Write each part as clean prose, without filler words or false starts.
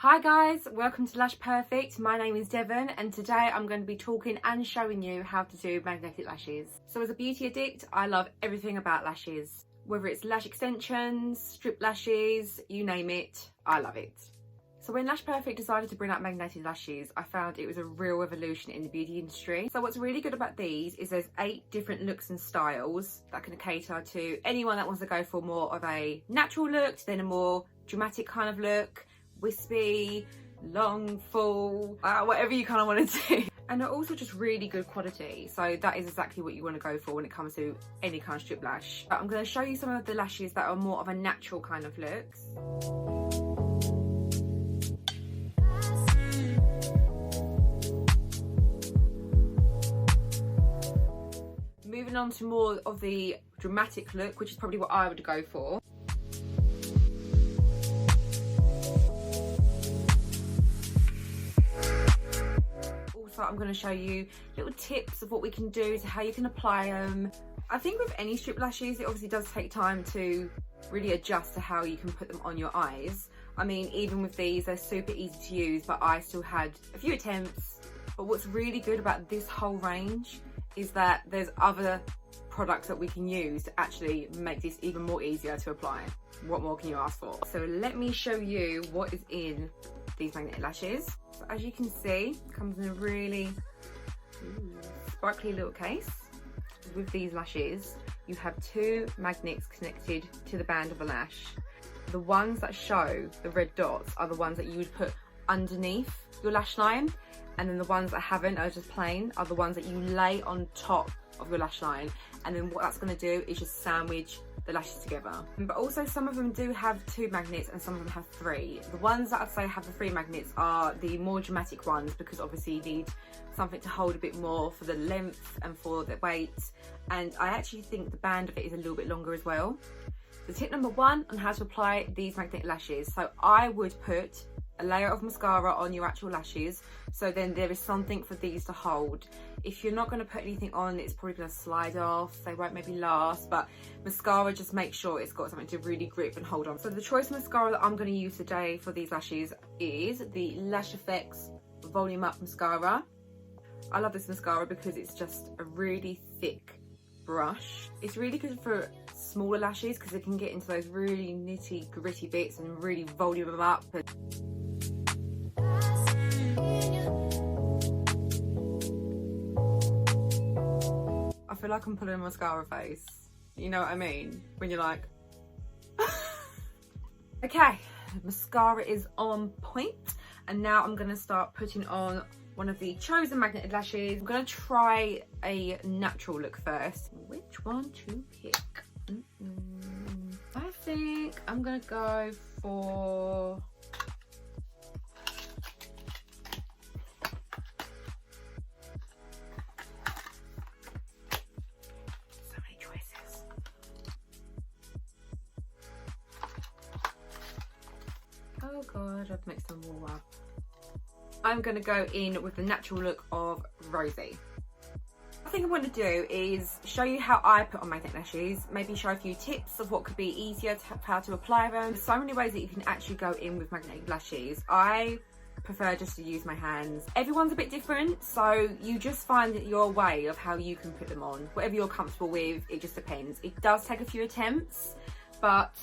Hi guys, welcome to Lash Perfect. My name is Devon and today I'm going to be talking and showing you how to do magnetic lashes. So as a beauty addict, I love everything about lashes. Whether it's lash extensions, strip lashes, you name it, I love it. So when Lash Perfect decided to bring out magnetic lashes, I found it was a real revolution in the beauty industry. So what's really good about these is there's 8 different looks and styles that can cater to anyone that wants to go for more of a natural look, then a more dramatic kind of look, wispy, long, full, whatever you kind of want to do. And they're also just really good quality, so that is exactly what you want to go for when it comes to any kind of strip lash. But I'm going to show you some of the lashes that are more of a natural kind of looks. Moving on to more of the dramatic look, which is probably what I would go for. I'm going to show you little tips of what we can do to how you can apply them. I think with any strip lashes, it obviously does take time to really adjust to how you can put them on your eyes. I mean, even with these, they're super easy to use, but I still had a few attempts. But what's really good about this whole range is that there's other products that we can use to actually make this even more easier to apply. What more can you ask for? So let me show you what is in these magnetic lashes. So as you can see, it comes in a really sparkly little case. With these lashes, you have 2 magnets connected to the band of a lash. The ones that show the red dots are the ones that you would put underneath your lash line, and then the ones that haven't, are just plain, are the ones that you lay on top of your lash line. And then what that's going to do is just sandwich the lashes together. But also some of them do have 2 magnets and some of them have 3. The ones that I'd say have the 3 magnets are the more dramatic ones, because obviously you need something to hold a bit more for the length and for the weight. And I actually think the band of it is a little bit longer as well. So tip number 1 on how to apply these magnetic lashes. So I would put a layer of mascara on your actual lashes, so then there is something for these to hold. If you're not going to put anything on, it's probably going to slide off, they won't maybe last, but mascara, just make sure it's got something to really grip and hold on. So the choice of mascara that I'm going to use today for these lashes is the Lash Effects Volume Up Mascara. I love this mascara because it's just a really thick brush. It's really good for smaller lashes because it can get into those really nitty gritty bits and really volume them up. I feel like I'm pulling a mascara face. You know what I mean? When you're like... Okay, mascara is on point. And now I'm going to start putting on one of the chosen magnetic lashes. I'm going to try a natural look first. Which one to pick? I think I'm going to go for... Oh god, I've mixed them all up. I'm going to go in with the natural look of Rosy. I think I want to do is show you how I put on magnetic lashes, maybe show a few tips of what could be easier to how to apply them. There's so many ways that you can actually go in with magnetic lashes. I prefer just to use my hands. Everyone's a bit different, so you just find your way of how you can put them on. Whatever you're comfortable with, it just depends. It does take a few attempts, but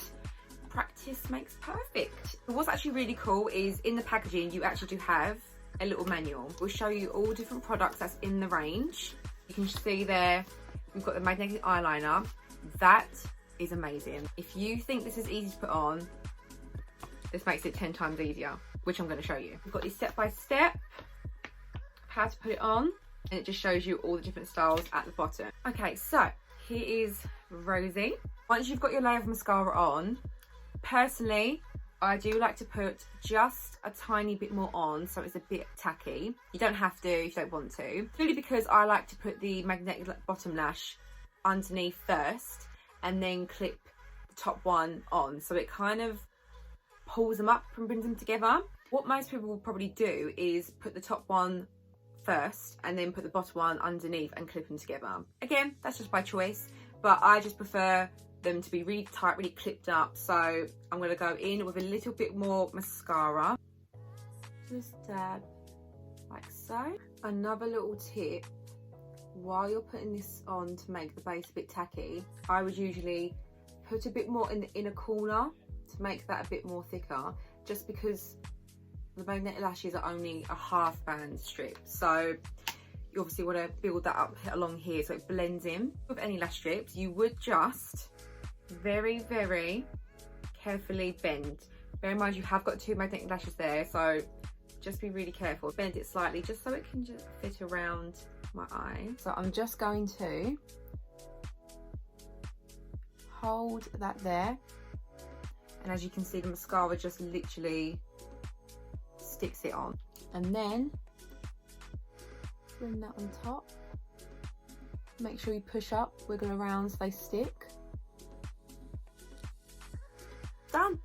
practice makes perfect. But what's actually really cool is in the packaging you actually do have a little manual. We'll show you all different products that's in the range. You can see there we've got the magnetic eyeliner. That is amazing. If you think this is easy to put on, this makes it 10 times easier, which I'm going to show you. We've got this step-by-step how to put it on, and it just shows you all the different styles at the bottom. Okay, so here is Rosy. Once you've got your layer of mascara on, personally, I do like to put just a tiny bit more on so it's a bit tacky. You don't have to if you don't want to. It's really because I like to put the magnetic bottom lash underneath first and then clip the top one on, so it kind of pulls them up and brings them together. What most people will probably do is put the top one first and then put the bottom one underneath and clip them together. Again, that's just by choice, but I just prefer them to be really tight, really clipped up. So I'm going to go in with a little bit more mascara. just dab like so. Another little tip, while you're putting this on to make the base a bit tacky, I would usually put a bit more in the inner corner to make that a bit more thicker, just because the magnetic lashes are only a half band strip, so you obviously want to build that up along here so it blends in. With any lash strips, you would just very, very carefully bend. Bear in mind you have got 2 magnetic lashes there, so just be really careful. Bend it slightly just so it can just fit around my eye. So I'm just going to hold that there, and as you can see, the mascara just literally sticks it on, and then bring that on top. Make sure you push up, wiggle around so they stick. Done.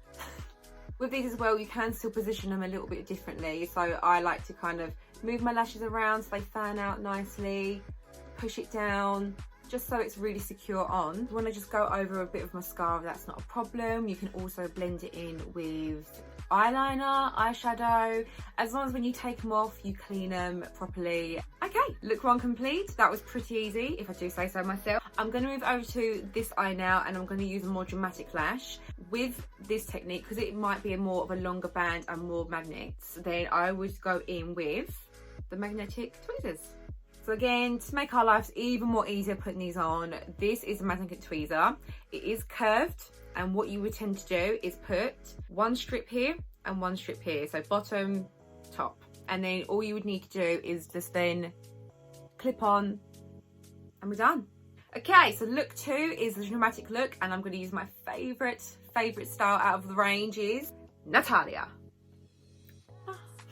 With these as well, you can still position them a little bit differently, so I like to kind of move my lashes around so they fan out nicely, push it down just so it's really secure on. If you want to just go over a bit of mascara, that's not a problem. You can also blend it in with eyeliner, eyeshadow, as long as when you take them off you clean them properly. Okay, look one complete. That was pretty easy, if I do say so myself. I'm going to move over to this eye now, and I'm going to use a more dramatic lash. With this technique, because it might be more of a longer band and more magnets, then I would go in with the magnetic tweezers. So again, to make our lives even more easier putting these on, this is a magnetic tweezer. It is curved, and what you would tend to do is put 1 strip here and 1 strip here, so bottom, top, and then all you would need to do is just then clip on and we're done. Okay, so look 2 is the dramatic look, and I'm going to use my favorite style out of the range is Natalia.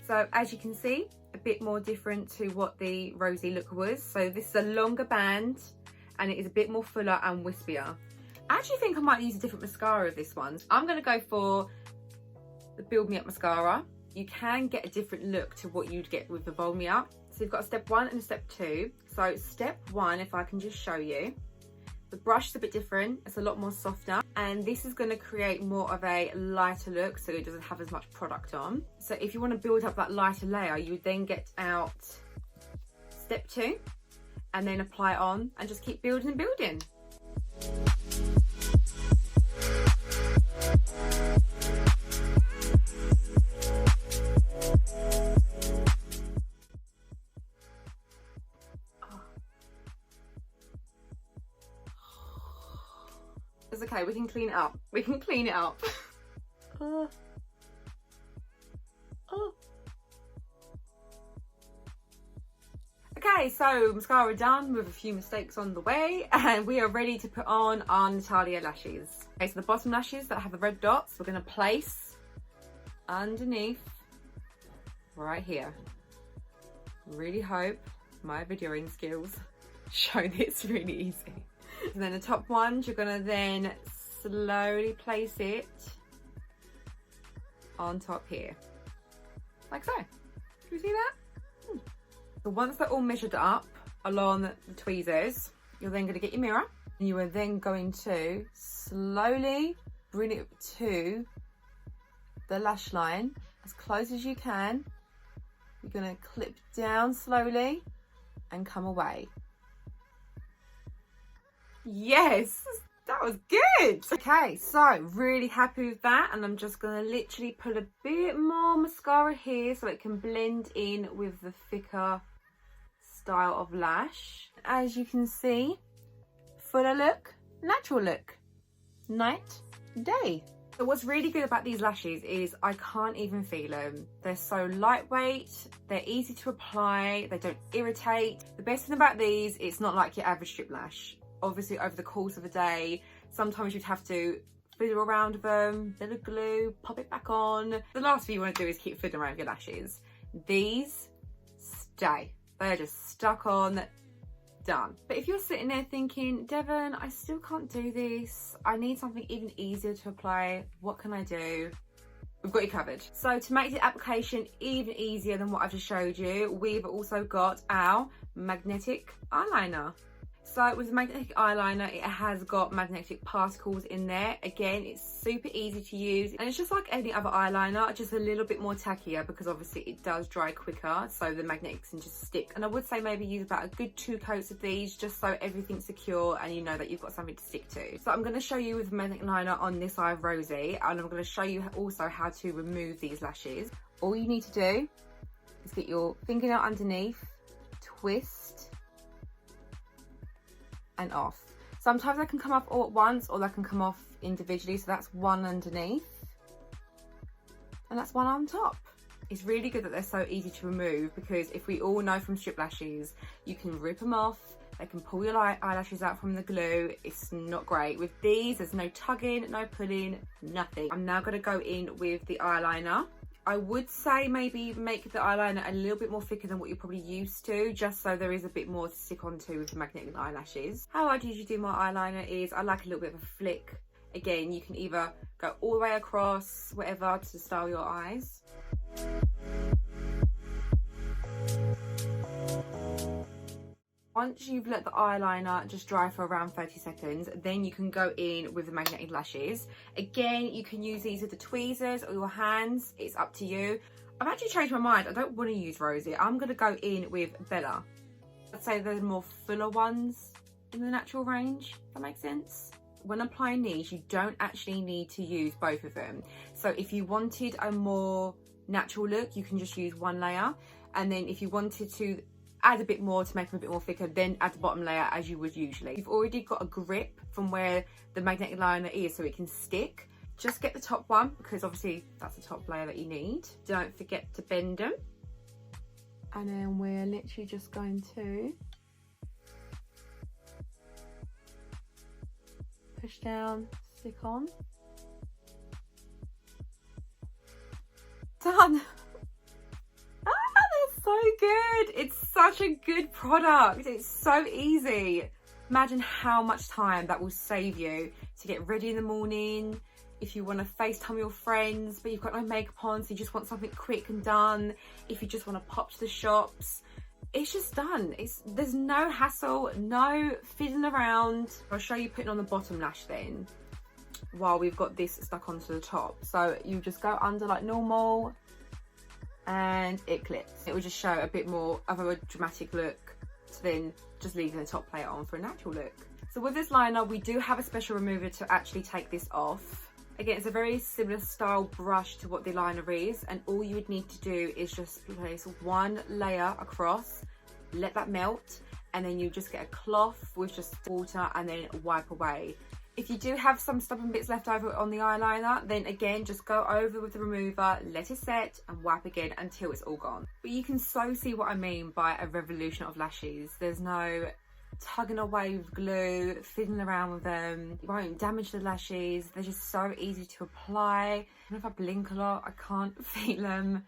So as you can see, a bit more different to what the rosy look was. So this is a longer band and it is a bit more fuller and wispier. I actually think I might use a different mascara with this one. I'm going to go for the Build Me Up mascara. You can get a different look to what you'd get with the Bold Me Up. So you've got a step 1 and a step 2. So step 1, if I can just show you, the brush is a bit different, it's a lot more softer, and this is going to create more of a lighter look so it doesn't have as much product on. So if you want to build up that lighter layer, you would then get out step 2 and then apply it on and just keep building and building. It's okay, we can clean it up. We can clean it up. Okay, so mascara done with a few mistakes on the way, and we are ready to put on our Natalia lashes. Okay, so the bottom lashes that have the red dots, we're going to place underneath right here. Really hope my videoing skills show this really easy. And then the top ones, you're going to then slowly place it on top here, like so. Can you see that? So once they're all measured up along the tweezers, you're then going to get your mirror, and you are then going to slowly bring it to the lash line as close as you can. You're going to clip down slowly and come away. Yes, that was good. Okay, so really happy with that, and I'm just going to literally put a bit more mascara here so it can blend in with the thicker style of lash. As you can see, fuller look, natural look, night, day. So what's really good about these lashes is I can't even feel them. They're so lightweight, they're easy to apply, they don't irritate. The best thing about these, it's not like your average strip lash. Obviously over the course of a day, sometimes you'd have to fiddle around with them, bit of glue, pop it back on. The last thing you want to do is keep fiddling around with your lashes. These stay. They're just stuck on, done. But if you're sitting there thinking, Devon, I still can't do this, I need something even easier to apply, what can I do? We've got you covered. So to make the application even easier than what I've just showed you, we've also got our magnetic eyeliner. So with the magnetic eyeliner, it has got magnetic particles in there. Again, it's super easy to use, and it's just like any other eyeliner, just a little bit more tackier because obviously it does dry quicker, so the magnetics can just stick. And I would say maybe use about a good 2 coats of these just so everything's secure and you know that you've got something to stick to. So I'm going to show you with the magnetic liner on this eye of Rosie, and I'm going to show you also how to remove these lashes. All you need to do is get your fingernail underneath, twist, and off. Sometimes they can come off all at once or they can come off individually, so that's one underneath and that's one on top. It's really good that they're so easy to remove, because if we all know from strip lashes, you can rip them off, they can pull your eyelashes out from the glue. It's not great. With these, there's no tugging, no pulling, nothing. I'm now going to go in with the eyeliner. I would say maybe make the eyeliner a little bit more thicker than what you're probably used to, just so there is a bit more to stick onto with the magnetic eyelashes. How I usually do my eyeliner is I like a little bit of a flick. Again, you can either go all the way across, whatever, to style your eyes. Once you've let the eyeliner just dry for around 30 seconds, then you can go in with the magnetic lashes. Again, you can use these with the tweezers or your hands. It's up to you. I've actually changed my mind. I don't want to use Rosie. I'm going to go in with Bella. I'd say they're the more fuller ones in the natural range, if that makes sense. When applying these, you don't actually need to use both of them. So if you wanted a more natural look, you can just use one layer. And then if you wanted to add a bit more to make them a bit more thicker, then add the bottom layer as you would usually. You've already got a grip from where the magnetic liner is so it can stick. Just get the top one, because obviously that's the top layer that you need. Don't forget to bend them. And then we're literally just going to push down, stick on. Done. So good. It's such a good product. It's so easy. Imagine how much time that will save you to get ready in the morning, if you want to FaceTime your friends but you've got no makeup on, so you just want something quick and done, if you just want to pop to the shops. It's just done. There's no hassle, no fiddling around. I'll show you putting on the bottom lash then while we've got this stuck onto the top. So you just go under like normal and it clips. It will just show a bit more of a dramatic look to then just leaving the top layer on for a natural look. So with this liner, we do have a special remover to actually take this off. Again, it's a very similar style brush to what the liner is, and all you would need to do is just place one layer across, let that melt, and then you just get a cloth with just water and then wipe away. If you do have some stubborn bits left over on the eyeliner, then again, just go over with the remover, let it set, and wipe again until it's all gone. But you can so see what I mean by a revolution of lashes. There's no tugging away with glue, fiddling around with them. You won't damage the lashes. They're just so easy to apply. Even if I blink a lot, I can't feel them.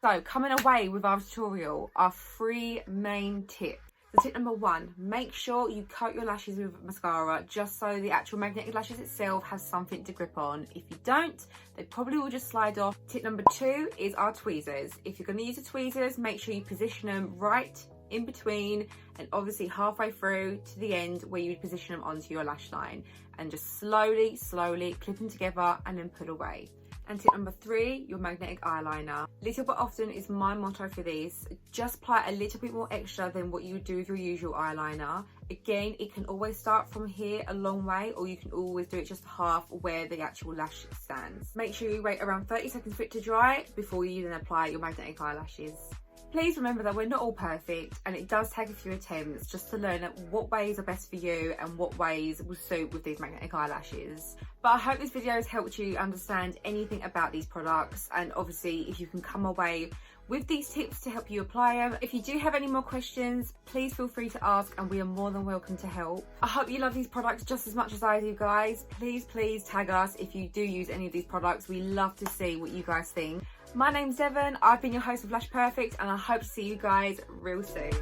So coming away with our tutorial, our 3 main tips. So tip number 1, make sure you coat your lashes with mascara just so the actual magnetic lashes itself has something to grip on. If you don't, they probably will just slide off. Tip number 2 is our tweezers. If you're going to use the tweezers, make sure you position them right in between and obviously halfway through to the end where you would position them onto your lash line, and just slowly clip them together and then pull away. And tip number 3, your magnetic eyeliner. Little but often is my motto for these. Just apply a little bit more extra than what you would do with your usual eyeliner. Again, it can always start from here a long way, or you can always do it just half where the actual lash stands. Make sure you wait around 30 seconds for it to dry before you then apply your magnetic eyelashes. Please remember that we're not all perfect, and it does take a few attempts just to learn what ways are best for you and what ways will suit with these magnetic eyelashes. But I hope this video has helped you understand anything about these products, and obviously if you can come away with these tips to help you apply them. If you do have any more questions, please feel free to ask and we are more than welcome to help. I hope you love these products just as much as I do, guys. Please tag us if you do use any of these products. We love to see what you guys think. My name's Devon, I've been your host of Lash Perfect, and I hope to see you guys real soon.